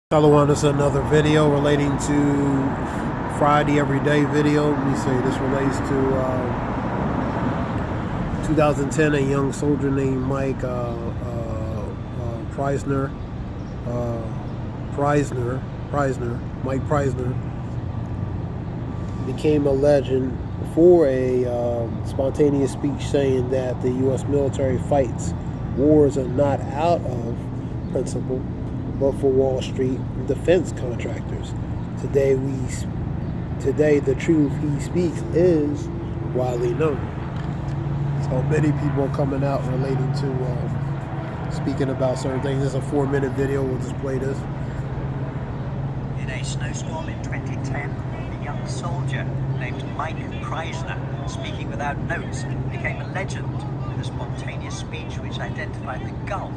Hello, on this another video relating to Friday Everyday video. Let me say this relates to 2010. A young soldier named Mike Preisner, Mike Preisner, became a legend for a spontaneous speech saying that the U.S. military fights wars are not out of principle, but for Wall Street defense contractors. Today, the truth he speaks is widely known. So many people are coming out relating to speaking about certain things. This is a 4-minute video. We'll just play this. In a snowstorm in 2010, a young soldier named Mike Preisner, speaking without notes, became a legend with a spontaneous speech which identified the gulf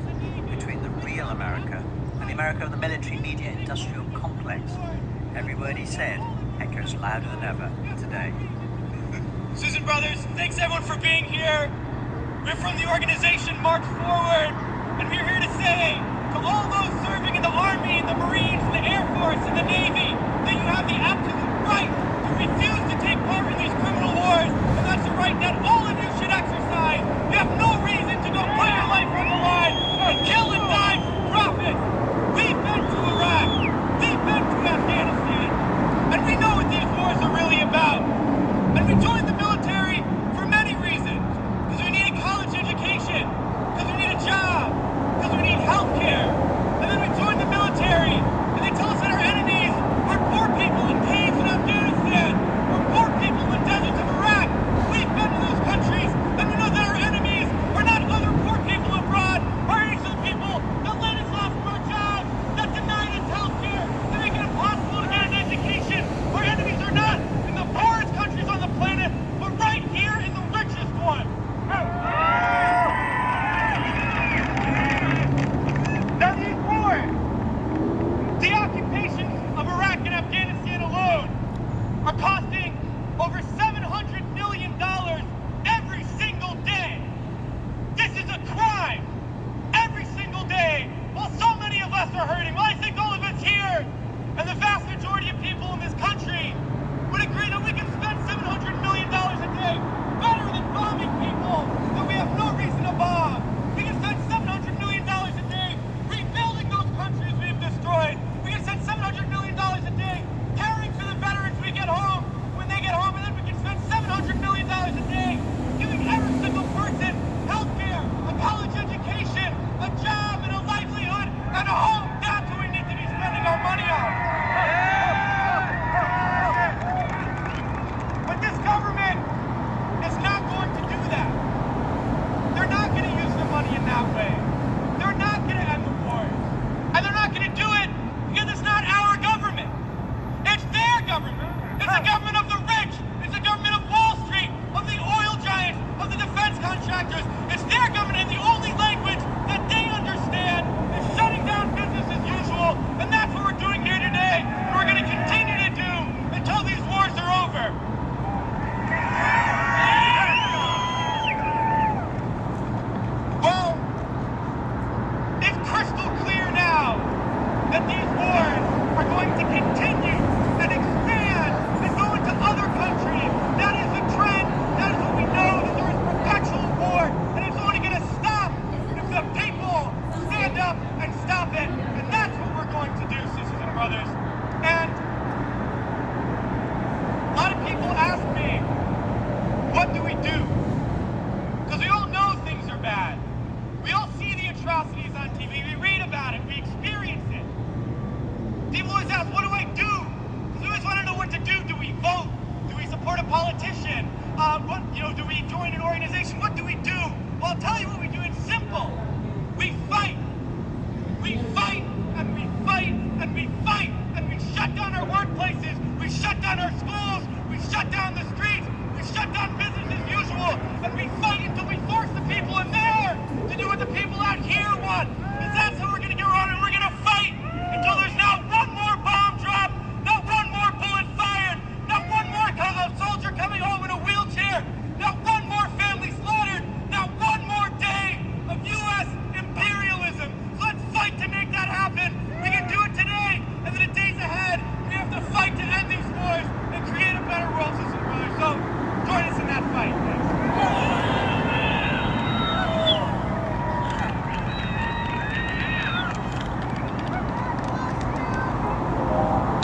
between the real America and the America of the military media industrial complex. Every word he said echoes louder than ever today. Susan Brothers, thanks everyone for being here. We're from the organization March Forward, and we're here to say to all those serving in the Army, the Marines, the Air Force, and the Navy that you have the absolute right to refuse to take part in these criminal wars, and that's a right that all of you should exercise. You have no reason to go put your life on the line and kill and die for profit. We've been to Iraq, we've been to Afghanistan, and we know what these wars are really about. And we joined the military for many reasons. Because we need a college education, because we need a job, because we need health care. And then we joined the military, and they tell us that our enemies are poor people in caves in Afghanistan, or poor people in the deserts of Iraq. We've been to those countries, and we know that our enemies are not other poor people abroad, or innocent people that let us off of our jobs, that denied us health care, that make it impossible to get an education. Our enemies are not in the poorest countries on the planet, but right here in the richest one. Now these wars, the occupations of Iraq and Afghanistan alone, are costing over $700 million every single day. This is a crime every single day, while so many of us are hurting. Well, I think all of us here, and the vast majority of people in this country, would agree that we can spend $700 million a day better than bombing people that we have no reason to bomb. We can spend $700 million a day rebuilding those countries we've destroyed. We can spend $700 million a day caring for the veterans we get home when they get home, and then we can spend $700 million a day giving every single person health care, a college education, a job, and a livelihood, and a home. That's what we need to be spending our money on. But this government is not going to do that. They're not going to use the money in that way. They're not going to end the wars. And they're not going to do it because it's not our government. It's their government. It's the government of the rich. It's the government of Wall Street, of the oil giants, of the defense contractors. It's their government, and the only language that they understand is shutting down business as usual. And that's what we're doing here today. And we're going to continue to do until these wars are over. Well, it's crystal clear now that these wars are going to continue and expand and go into other countries. That is the trend. That is what we know, that there is perpetual war, and it's only going to stop if the people stand up and stop it. And that's what we're going to do, sisters and brothers. And a lot of people ask me, what do we do? Because we all know things are bad. We all see the atrocities on TV. We read about it. We experience it. People always ask, what do I do? Because we always want to know what to do. Do we vote? Do we support a politician? Do we join an organization? What do we do? Well, I'll tell you what we do. It's simple. We fight. We fight, and we fight, and we fight,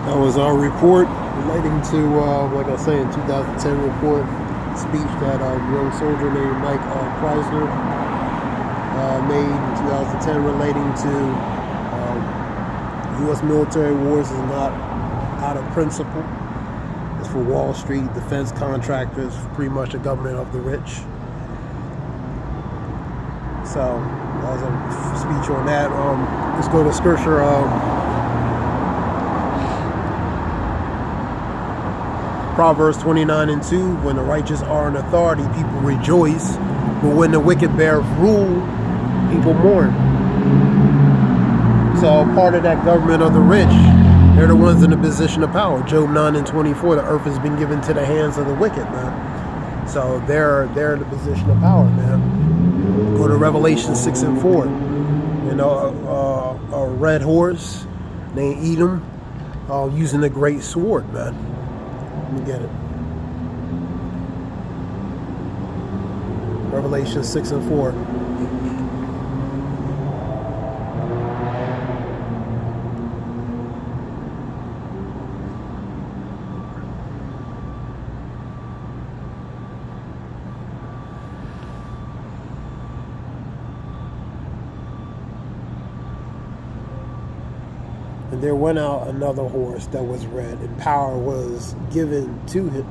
That was our report relating to, like I say, in 2010 report speech that a young soldier named Mike Chrysler made in 2010 relating to U.S. military wars is not out of principle. It's for Wall Street, defense contractors, pretty much the government of the rich. So that was a speech on that. Let's go to scripture. Proverbs 29:2, when the righteous are in authority, people rejoice, but when the wicked bear rule, people mourn. So part of that government of the rich, they're the ones in the position of power. Job 9:24, the earth has been given to the hands of the wicked, man. So they're in the position of power, man. Go to Revelation 6:4. You know, a red horse named Edom, using a great sword, man. Let me get it. Revelation 6:4. And there went out another horse that was red, and power was given to him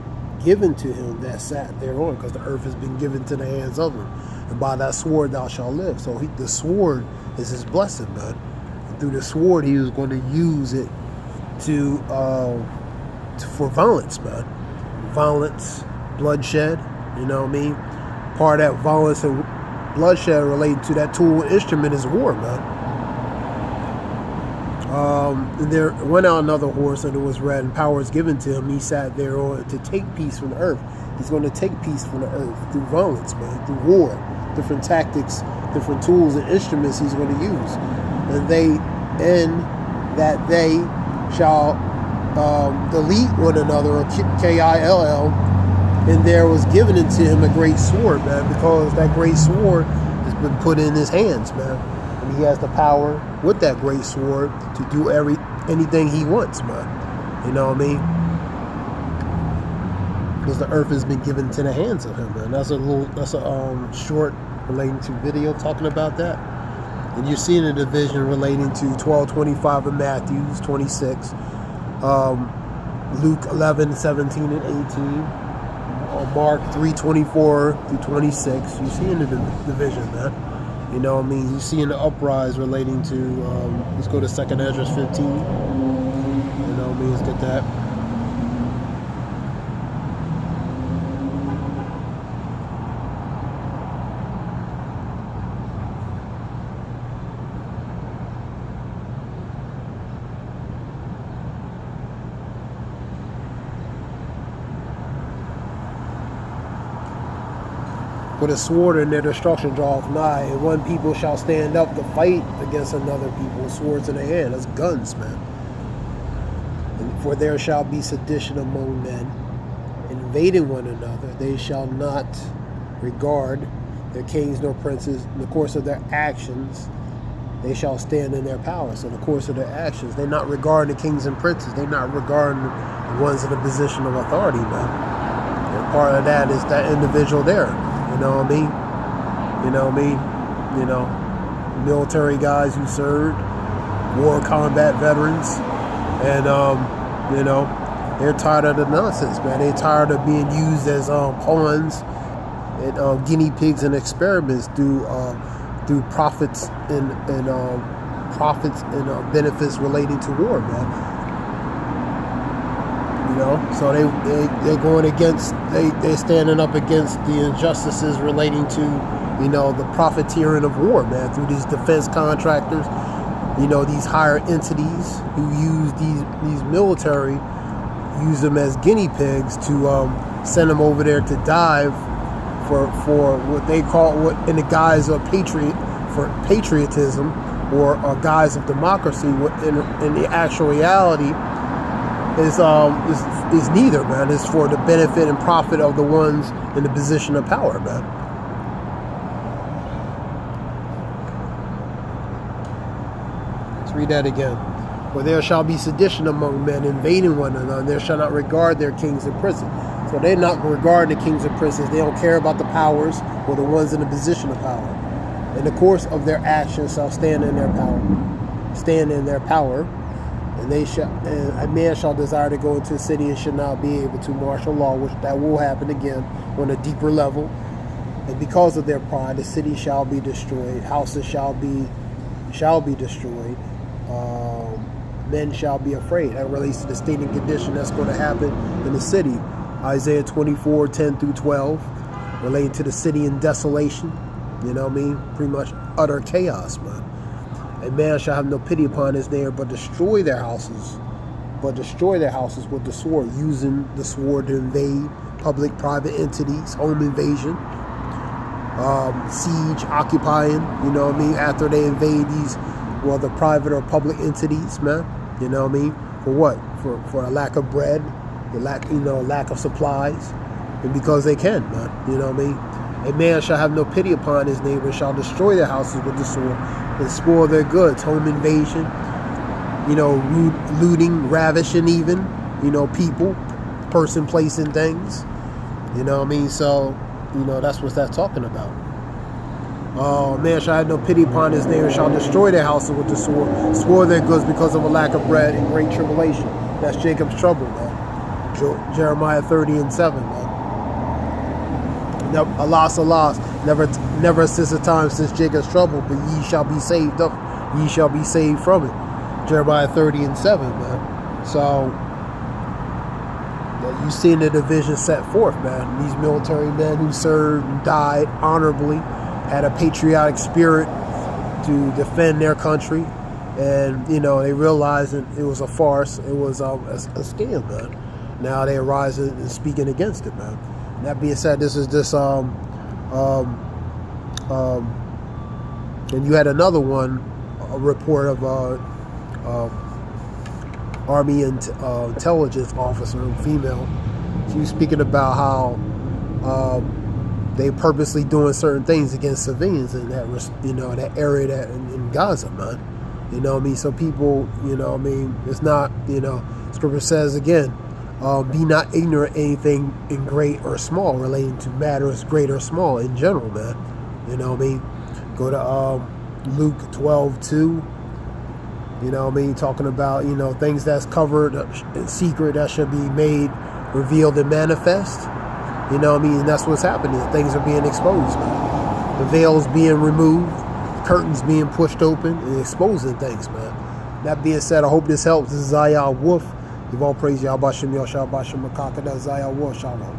that sat thereon, because the earth has been given to the hands of him. And by that sword thou shalt live. So the sword is his blessing, man. And through the sword, he was going to use it for violence, man. Violence, bloodshed. You know what I mean? Part of that violence and bloodshed related to that tool and instrument is war, man. And there went out another horse, and it was red, and power was given to him. He sat there to take peace from the earth. He's going to take peace from the earth through violence, man, through war, different tactics, different tools and instruments he's going to use. And they shall delete one another, or Kill, and there was given unto him a great sword, man, because that great sword has been put in his hands, man. And he has the power with that great sword to do anything he wants, man. You know what I mean? Because the earth has been given to the hands of him, man. That's a short relating to video talking about that. And you're seeing a division relating to 12:25 in Matthew 26, Luke 11:17 and 18, Mark 3:24 through 26. You're seeing the division, man. You know what I mean? You see in the uprise relating to, let's go to 2nd Esdras 15. You know what I mean? Let's get that. For the sword and their destruction draweth nigh, and one people shall stand up to fight against another people with swords in their hand. That's guns, man. And for there shall be sedition among men, invading one another. They shall not regard their kings nor princes. In the course of their actions, they shall stand in their power. So in the course of their actions, they're not regarding the kings and princes. They're not regarding the ones in a position of authority, man. And part of that is that individual there. You know what I mean? You know what I mean? You know, military guys who served, war combat veterans, and you know, they're tired of the nonsense, man. They're tired of being used as pawns and guinea pigs and experiments through profits and benefits relating to war, man. You know, so they're going against, they're standing up against the injustices relating to, you know, the profiteering of war, man, through these defense contractors, you know, these higher entities who use these military, use them as guinea pigs to send them over there to die for what they call, what in the guise of patriotism or a guise of democracy. In the actual reality is neither, man. It's for the benefit and profit of the ones in the position of power, man. Let's read that again. For there shall be sedition among men, invading one another, and there shall not regard their kings in prison. So they're not regarding the kings in prisons. They don't care about the powers or the ones in the position of power. In the course of their actions shall stand in their power, and a man shall desire to go into a city and should not be able to martial law, which that will happen again on a deeper level. And because of their pride, the city shall be destroyed, houses shall be destroyed. Men shall be afraid. That relates to the state and condition that's going to happen in the city. Isaiah 24:10-12, relating to the city in desolation. You know what I mean? Pretty much utter chaos, man. A man shall have no pity upon his neighbor, but destroy their houses. With the sword, using the sword to invade public, private entities, home invasion, siege, occupying. You know what I mean? After they invade these, the private or public entities, man. You know what I mean? For what? For a lack of bread, lack of supplies, and because they can, man. You know what I mean? A man shall have no pity upon his neighbor, shall destroy their houses with the sword, and spoil their goods, home invasion, looting, ravishing even, people, person, place, and things. You know what I mean? So, that's what that's talking about. Man shall have no pity upon his neighbor, shall destroy their houses with the sword, spoil their goods because of a lack of bread and great tribulation. That's Jacob's trouble, man. Jeremiah 30:7, man. Alas, never since a time since Jacob's trouble, but ye shall be saved from it. Jeremiah 30:7, man. So you seen the division set forth, man. These military men who served and died honorably, had a patriotic spirit to defend their country, and they realized that it was a farce, it was a scam, man. Now they are rising and speaking against it, man. And that being said, this is and you had another one, a report of Army intelligence officer, female. She was speaking about how they purposely doing certain things against civilians in that that area that in Gaza, man. You know what I mean? So people, it's not, Scripture says again, be not ignorant anything in great or small, relating to matters great or small in general, man. You know what I mean? Go to Luke 12:2. You know what I mean? Talking about, things that's covered in secret that should be made, revealed, and manifest. You know what I mean? And that's what's happening. Things are being exposed, man. The veil's being removed, curtains being pushed open, and exposing things, man. That being said, I hope this helps. This is Zayah Wolf. Give all praise, Yahweh Shem, Yahshua Bashem, Makaka, that's Zayah Wolf, Shalom.